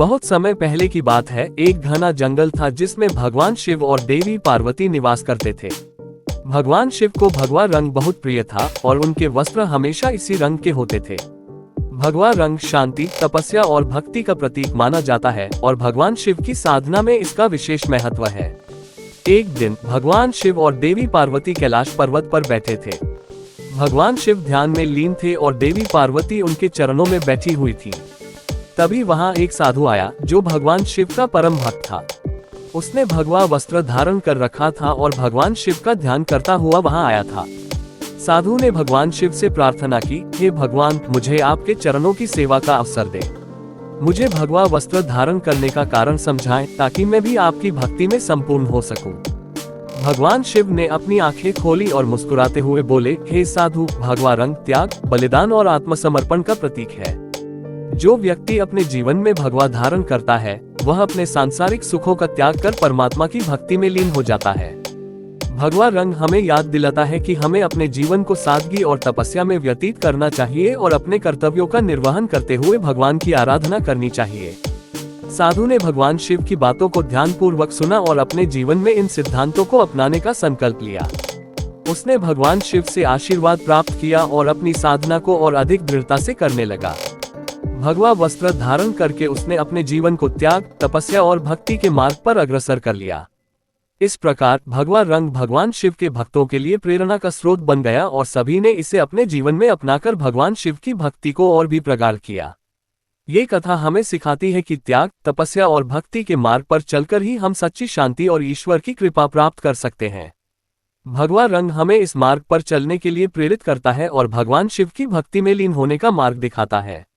बहुत समय पहले की बात है। एक घना जंगल था जिसमें भगवान शिव और देवी पार्वती निवास करते थे। भगवान शिव को भगवा रंग बहुत प्रिय था और उनके वस्त्र हमेशा इसी रंग के होते थे। भगवा रंग शांति, तपस्या और भक्ति का प्रतीक माना जाता है और भगवान शिव की साधना में इसका विशेष महत्व है। एक दिन भगवान शिव और देवी पार्वती कैलाश पर्वत पर बैठे थे। भगवान शिव ध्यान में लीन थे और देवी पार्वती उनके चरणों में बैठी हुई थी। तभी वहां एक साधु आया जो भगवान शिव का परम भक्त था। उसने भगवा वस्त्र धारण कर रखा था और भगवान शिव का ध्यान करता हुआ वहां आया था। साधु ने भगवान शिव से प्रार्थना की, हे भगवान, मुझे आपके चरणों की सेवा का अवसर दे। मुझे भगवा वस्त्र धारण करने का कारण समझाएं ताकि मैं भी आपकी भक्ति में संपूर्ण हो सकूं। भगवान शिव ने अपनी आंखें खोली और मुस्कुराते हुए बोले, हे साधु, भगवा रंग त्याग, बलिदान और आत्मसमर्पण का प्रतीक है। जो व्यक्ति अपने जीवन में भगवा धारण करता है वह अपने सांसारिक सुखों का त्याग कर परमात्मा की भक्ति में लीन हो जाता है। भगवा रंग हमें याद दिलाता है कि हमें अपने जीवन को सादगी और तपस्या में व्यतीत करना चाहिए और अपने कर्तव्यों का निर्वहन करते हुए भगवान की आराधना करनी चाहिए। साधु ने भगवान शिव की बातों को ध्यानपूर्वक सुना और अपने जीवन में इन सिद्धांतों को अपनाने का संकल्प लिया। उसने भगवान शिव से आशीर्वाद प्राप्त किया और अपनी साधना को और अधिक दृढ़ता से करने लगा। भगवा वस्त्र धारण करके उसने अपने जीवन को त्याग, तपस्या और भक्ति के मार्ग पर अग्रसर कर लिया। इस प्रकार भगवा रंग भगवान शिव के भक्तों के लिए प्रेरणा का स्रोत बन गया और सभी ने इसे अपने जीवन में अपनाकर भगवान शिव की भक्ति को और भी प्रगाढ़ किया। ये कथा हमें सिखाती है कि त्याग, तपस्या और भक्ति के मार्ग पर चलकर ही हम सच्ची शांति और ईश्वर की कृपा प्राप्त कर सकते हैं। भगवा रंग हमें इस मार्ग पर चलने के लिए प्रेरित करता है और भगवान शिव की भक्ति में लीन होने का मार्ग दिखाता है।